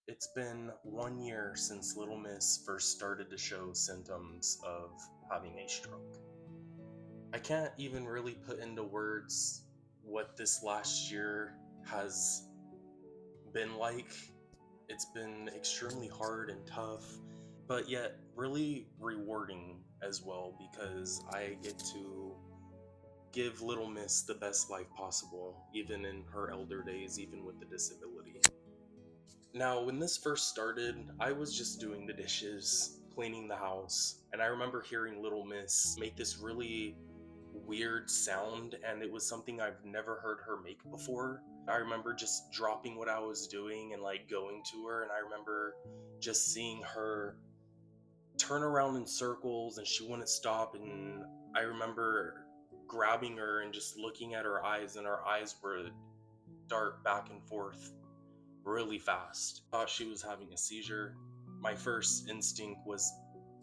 It's been 1 year since Little Miss first started to show symptoms of having a stroke. I can't even really put into words what this last year has been like. It's been extremely hard and tough, but yet really rewarding as well because I get to give Little Miss the best life possible, even in her elder days, even with the disability. Now, when this first started, I was just doing the dishes, cleaning the house, and I remember hearing Little Miss make this really weird sound, and it was something I've never heard her make before. I remember just dropping what I was doing and like going to her, and I remember just seeing her turn around in circles and she wouldn't stop. And I remember grabbing her and just looking at her eyes, and her eyes were dart back and forth really fast. Thought she was having a seizure. My first instinct was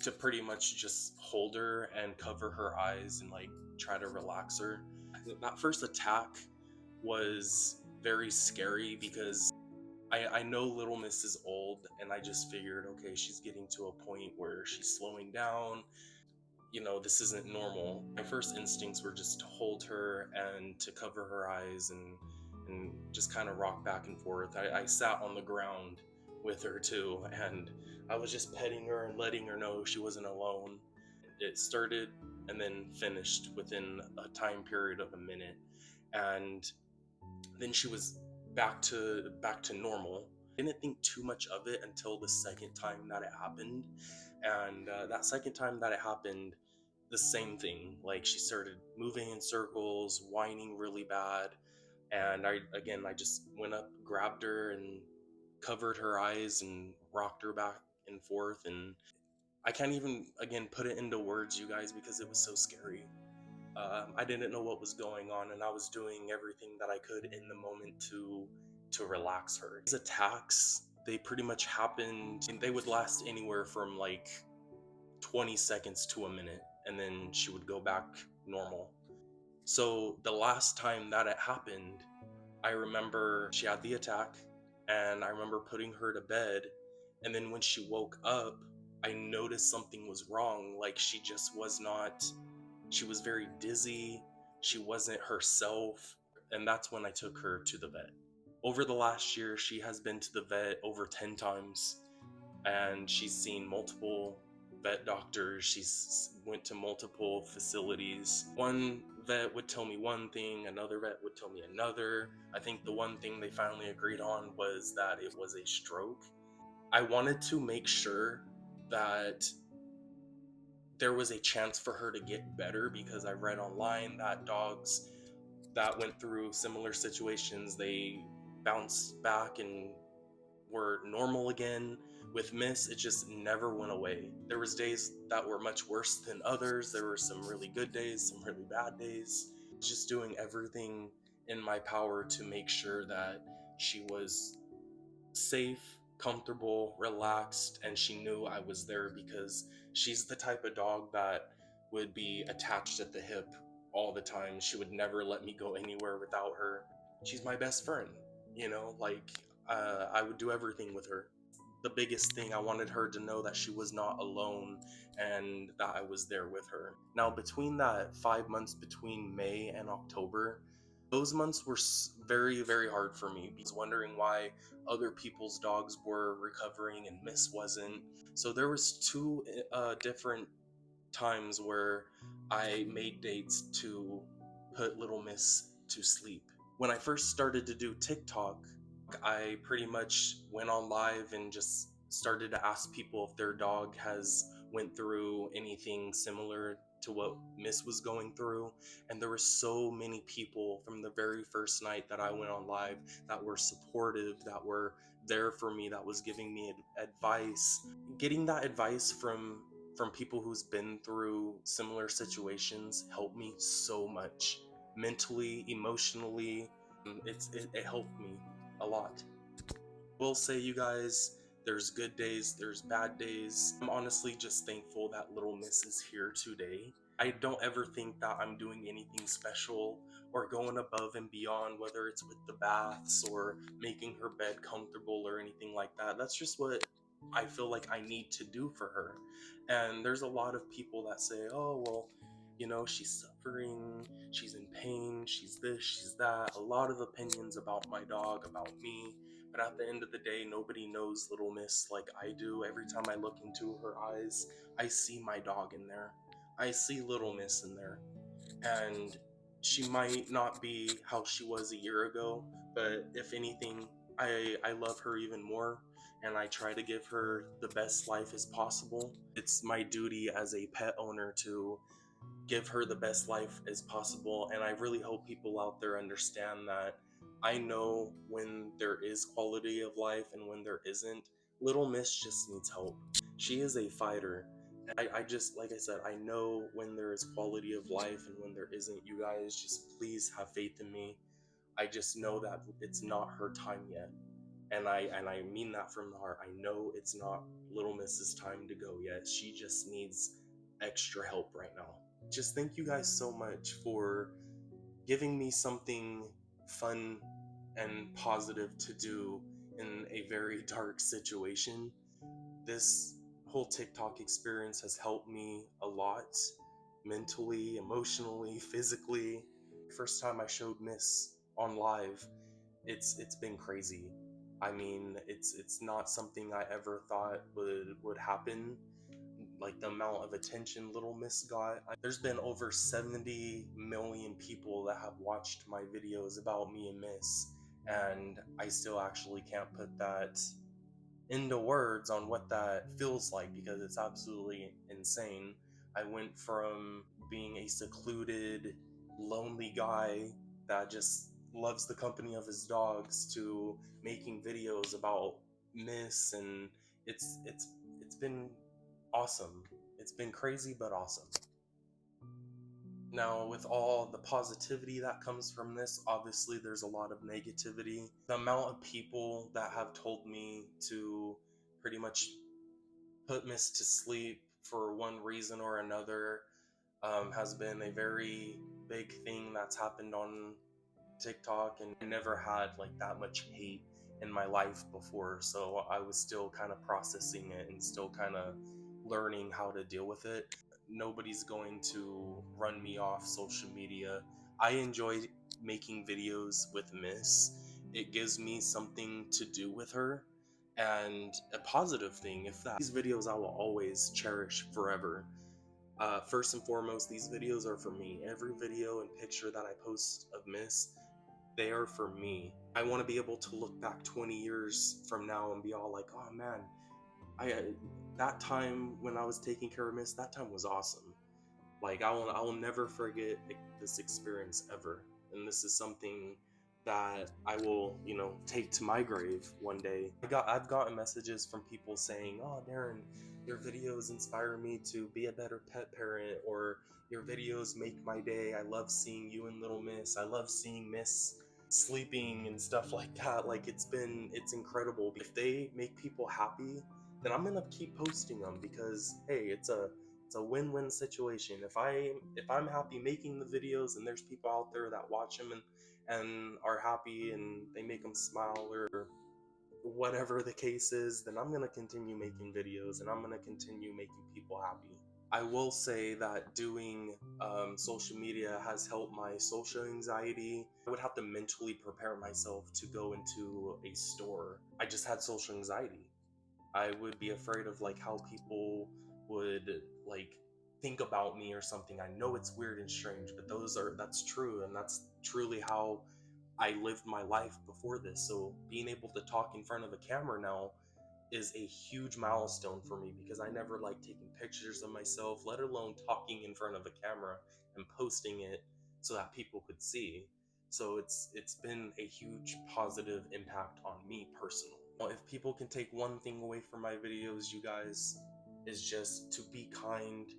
to pretty much just hold her and cover her eyes and like try to relax her. That first attack was very scary because I know Little Miss is old, and I just figured, okay, she's getting to a point where she's slowing down. This isn't normal. My first instincts were just to hold her and to cover her eyes and just kind of rock back and forth. I sat on the ground with her too, and I was just petting her and letting her know she wasn't alone. It started and then finished within a time period of a minute, and then she was back to normal. Didn't think too much of it until the second time that it happened, and that second time that it happened, the same thing. Like, she started moving in circles, whining really bad, and I just went up, grabbed her, and covered her eyes and rocked her back and forth. And I can't even again put it into words, you guys, because it was so scary. I didn't know what was going on, and I was doing everything that I could in the moment to relax her. These attacks, they pretty much happened, and they would last anywhere from like 20 seconds to a minute, and then she would go back normal. So the last time that it happened, I remember she had the attack, and I remember putting her to bed, and then when she woke up, I noticed something was wrong. Like, she was very dizzy, she wasn't herself, and that's when I took her to the vet. Over the last year, she has been to the vet over 10 times, and she's seen multiple vet doctors. She's went to multiple facilities. One vet would tell me one thing, another vet would tell me another. I think the one thing they finally agreed on was that it was a stroke. I wanted to make sure that there was a chance for her to get better, because I read online that dogs that went through similar situations, they bounced back and were normal again. With Miss, it just never went away. There was days that were much worse than others. There were some really good days, some really bad days. Just doing everything in my power to make sure that she was safe, comfortable, relaxed, and she knew I was there, because she's the type of dog that would be attached at the hip all the time. She would never let me go anywhere without her. She's my best friend, like, I would do everything with her. The biggest thing, I wanted her to know that she was not alone and that I was there with her. Now, between that 5 months between May and October, those months were very, very hard for me. I was wondering why other people's dogs were recovering and Miss wasn't. So there was two different times where I made dates to put Little Miss to sleep. When I first started to do TikTok, I pretty much went on live and just started to ask people if their dog has went through anything similar to what Miss was going through. And there were so many people from the very first night that I went on live that were supportive, that were there for me, that was giving me advice. Getting that advice from people who's been through similar situations helped me so much, mentally, emotionally. It helped me a lot. Will say, you guys, there's good days, there's bad days. I'm honestly just thankful that Little Miss is here today. I don't ever think that I'm doing anything special or going above and beyond, whether it's with the baths or making her bed comfortable or anything like that. That's just what I feel like I need to do for her. And there's a lot of people that say, oh, well, she's suffering, she's in pain, she's this, she's that. A lot of opinions about my dog, about me. But at the end of the day, nobody knows Little Miss like I do. Every time I look into her eyes, I see my dog in there. I see Little Miss in there. And she might not be how she was a year ago, but if anything, I love her even more, and I try to give her the best life as possible. It's my duty as a pet owner to give her the best life as possible, and I really hope people out there understand that. I know when there is quality of life and when there isn't. Little Miss just needs help. She is a fighter. I just, like I said, I know when there is quality of life and when there isn't. You guys just please have faith in me. I just know that it's not her time yet. And I mean that from the heart. I know it's not Little Miss's time to go yet. She just needs extra help right now. Just thank you guys so much for giving me something fun and positive to do in a very dark situation. This whole TikTok experience has helped me a lot, mentally, emotionally, physically. First time I showed Miss on live, it's been crazy. I mean, it's not something I ever thought would happen. Like the amount of attention Little Miss got. There's been over 70 million people that have watched my videos about me and Miss, and I still actually can't put that into words on what that feels like, because it's absolutely insane. I went from being a secluded, lonely guy that just loves the company of his dogs to making videos about Miss, and it's been awesome. It's been crazy but awesome. Now, with all the positivity that comes from this, obviously there's a lot of negativity. The amount of people that have told me to pretty much put Miss to sleep for one reason or another has been a very big thing that's happened on TikTok, and I never had like that much hate in my life before, so I was still kind of processing it and still kind of learning how to deal with it. Nobody's going to run me off social media. I enjoy making videos with Miss. It gives me something to do with her, and a positive thing, if that. These videos I will always cherish forever. First and foremost, these videos are for me. Every video and picture that I post of Miss, they are for me. I want to be able to look back 20 years from now and be all like, oh man, that time when I was taking care of Miss, that time was awesome. Like I will never forget this experience ever. And this is something that I will, take to my grave one day. I've gotten messages from people saying, "Oh, Darren, your videos inspire me to be a better pet parent," or "Your videos make my day. I love seeing you and Little Miss. I love seeing Miss sleeping and stuff like that." Like it's incredible. If they make people happy, then I'm gonna keep posting them, because hey, it's a win-win situation. If I'm happy making the videos and there's people out there that watch them and are happy and they make them smile or whatever the case is, then I'm gonna continue making videos and I'm gonna continue making people happy. I will say that doing social media has helped my social anxiety. I would have to mentally prepare myself to go into a store. I just had social anxiety. I would be afraid of like how people would like think about me or something. I know it's weird and strange, but that's true, and that's truly how I lived my life before this. So being able to talk in front of a camera now is a huge milestone for me, because I never liked taking pictures of myself, let alone talking in front of a camera and posting it so that people could see. So it's been a huge positive impact on me personally. If people can take one thing away from my videos, you guys, is just to be kind.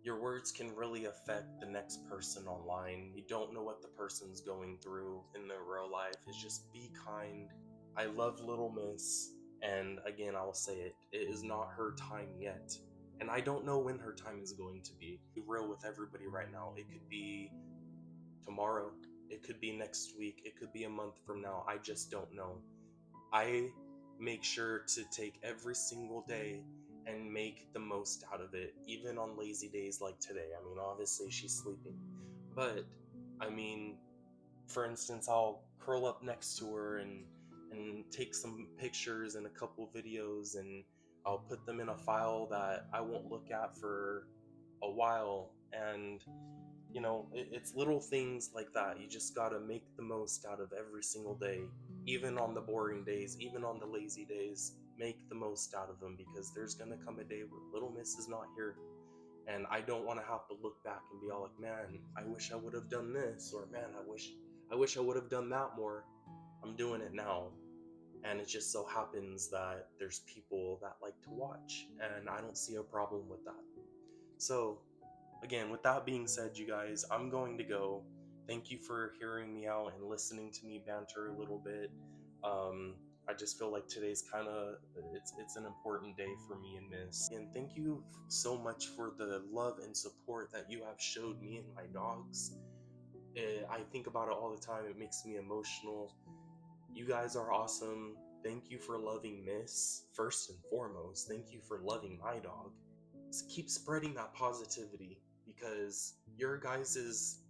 Your words can really affect the next person online. You don't know what the person's going through in their real life. It's just be kind. I love Little Miss, and again, I will say it is not her time yet. And I don't know when her time is going to be. Be real with everybody right now. It could be tomorrow. It could be next week, it could be a month from now. I just don't know. I make sure to take every single day and make the most out of it, even on lazy days like today. I mean, obviously she's sleeping, but I mean, for instance, I'll curl up next to her and take some pictures and a couple videos, and I'll put them in a file that I won't look at for a while. And it's little things like that. You just gotta make the most out of every single day, even on the boring days, even on the lazy days. Make the most out of them, because there's gonna come a day where Little Miss is not here, and I don't want to have to look back and be all like, man, I wish I would have done this, or man, I wish I would have done that more. I'm doing it now, and it just so happens that there's people that like to watch, and I don't see a problem with that. So, again, with that being said, you guys, I'm going to go. Thank you for hearing me out and listening to me banter a little bit. Um, I just feel like today's kind of it's an important day for me and Miss. And thank you so much for the love and support that you have showed me and my dogs. I think about it all the time. It makes me emotional. You guys are awesome. Thank you for loving Miss first and foremost. Thank you for loving my dog. Keep spreading that positivity, because your guys's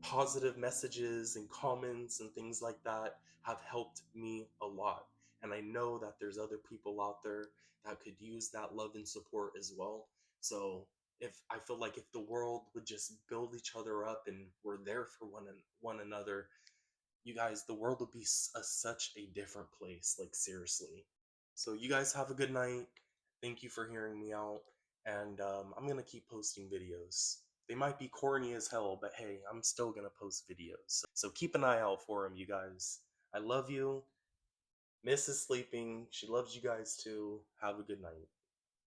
positive messages and comments and things like that have helped me a lot. And I know that there's other people out there that could use that love and support as well. So if I feel like if the world would just build each other up and we're there for one another, you guys, the world would be such a different place. Like, seriously. So you guys have a good night. Thank you for hearing me out, and I'm gonna keep posting videos. They might be corny as hell, but hey, I'm still gonna post videos. So keep an eye out for them, you guys. I love you. Miss is sleeping. She loves you guys too. Have a good night.